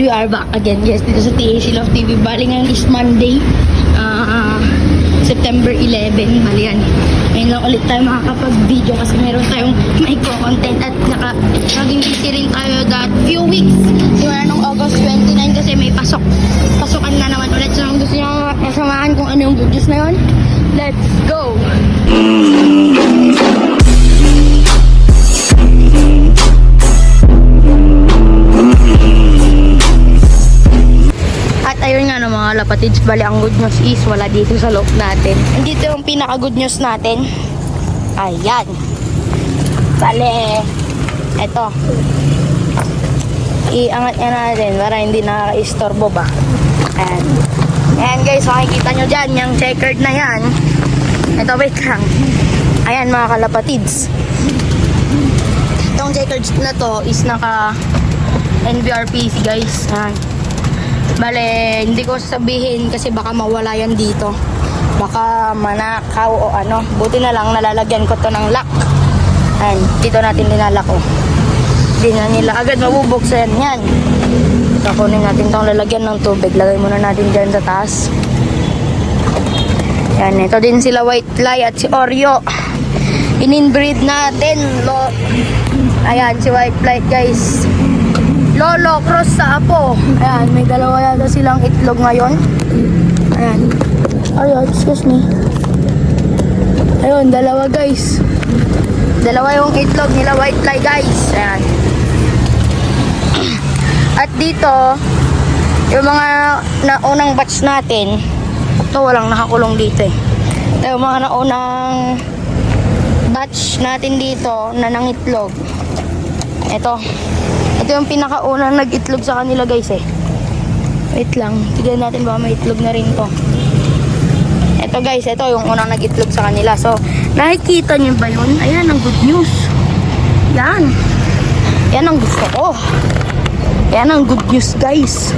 we are back again guys dito sa TAC Love TV. Bali ngayon is Monday, September 11. Bali yan, ngayon lang ulit tayo makakapag-video kasi meron tayong content at naging busy rin tayo that few weeks simula nung August 29 kasi may pasukan na naman ulit. So kung gusto nyo kasamahan kung ano yung good news na yun, let's go! Ayun nga no mga lapatids, bali ang good news is wala dito sa loob natin. Andito yung pinaka good news natin. Ayan. Bali, eto. Iangat nga natin para hindi nakaka-istorbo ba. Ayan. Ayan guys, makikita nyo dyan, yung checkered na yan. Eto, wait lang. Ayan mga kalapatids. Itong checkered na to is naka NVRPC guys. Ayan. Bale, hindi ko sabihin kasi baka mawala yan dito. Baka manakaw o ano. Buti na lang nalalagyan ko to ng lock. Ayan, dito natin nilalak o. Hindi na nila agad mabubuksan yan. Ito, kunin natin tong lalagyan ng tubig. Lagay muna natin dyan sa taas. Yan, ito din sila White Fly at si Oreo. In-inbreed natin. Ayan, si White Fly guys. Lolo, cross sa apo. Ayan, may dalawa yata silang itlog ngayon. Ayan. Ay, excuse me. Ayun, dalawa guys. Dalawa yung itlog nila White Fly guys. Ayan. At dito, yung mga naunang batch natin, ito walang nakakulong dito eh. Ito yung mga naunang batch natin dito na nangitlog. Ito yung pinakaunang nag-itlog sa kanila guys eh. Wait lang, tignan natin ba may itlog na rin to. Ito guys, ito yung unang nag-itlog sa kanila. So, nakikita niyo ba yun? Ayan ang good news. Yan. Yan ang gusto ko. Yan ang good news guys.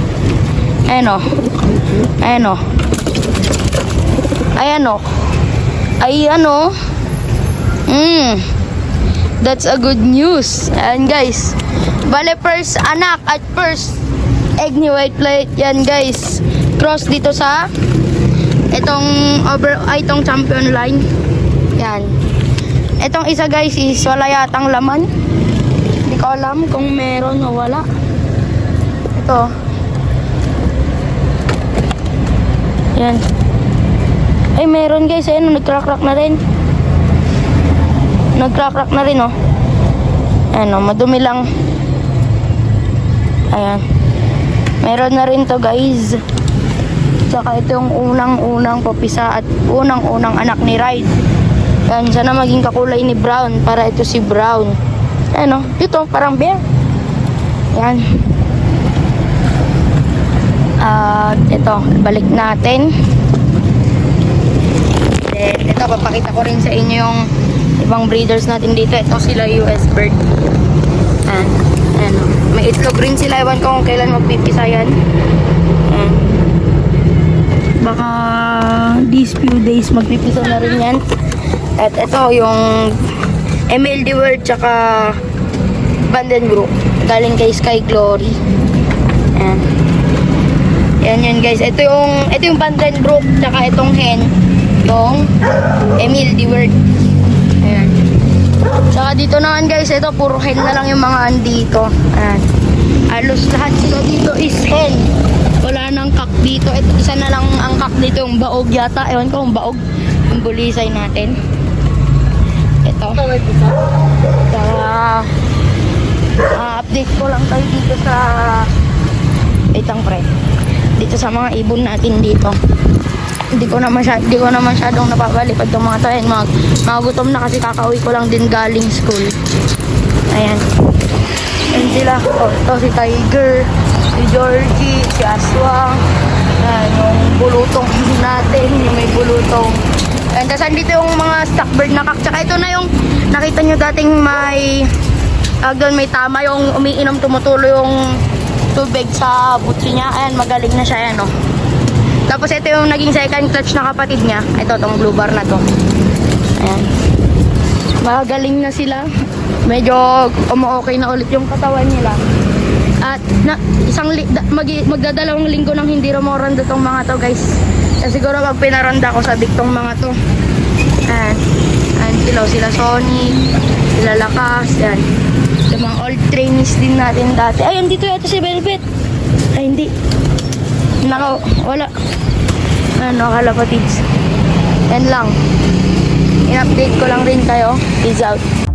Ayan o. Ayan o. Ayan o. Ayan o. That's a good news. Ayan guys. Bale, first anak at first egg ni White Fly yan guys. Cross dito sa itong champion line. Yan. Itong isa guys is wala yatang laman. Hindi ko alam kung meron o wala. Ito. Yan. Ay meron guys. Ayan, nag-crack-crack na rin. Nag-crack-crack na rin oh. Ayan oh, madumi lang. Ayan. Meron na rin to guys. Saka ito yung unang-unang papisa at unang-unang anak ni Ride. Ayan, sana maging kakulay ni Brown para ito si Brown. Ayan o, ito parang bear. Ayan. At ito, balik natin. Then, ito, papakita ko rin sa inyo yung ibang breeders natin dito. Ito sila US bird. Ayan. Ano, may itlog rin sila. Ewan ko kung kailan magpipisa yan. Baka these few days magpipisa na rin yan. At ito yung MLD World tsaka Vandenbroek. Galing kay Sky Glory. Ayan. Yan yun guys. Ito yung Vandenbroek tsaka itong hen. Yung MLD World. Ayan. Saka dito naman guys, ito puro hen na lang yung mga andito. Ayan. Alos lahat sila dito is hen. Wala nang kak dito. Ito, isa na lang ang kak dito, yung baog yata. Ewan ko kung baog. Yung bulisay natin. Ito. Saka update ko lang tayo dito sa itang pre. Dito sa mga ibon natin dito. Hindi ko na masyadong napapalipad itong mga tayo. Mga gutom na kasi kakauwi ko lang din galing school. Ayan. Ayan sila. Oh, ito si Tiger, si Georgie, si Aswang. Ayan, yung bulutong natin. Yung may bulutong. Ayan, tapos andito yung mga stock bird na kak. Tsaka ito na yung nakita nyo dating doon may tama yung umiinom, tumutulo yung tubig sa butsi niya. Ayan, magaling na siya. Ayan, oh. Tapos ito yung naging second clutch na kapatid niya. Ito, tong blue bar na to. Ayan. Magaling na sila. Medyo okay na ulit yung katawan nila. At magdadalawang linggo nang hindi rumoranda tong mga to, guys. Kasi siguro pag pinaranda ko sa tong mga to. And sila Sonic, sila Lakas, yan. Yung mga old trainees din natin dati. Ay, andito yata si Velvet. Ay, hindi. Nako, wala. Ano, kalapatids. Yan lang. In-update ko lang rin kayo. Peace out.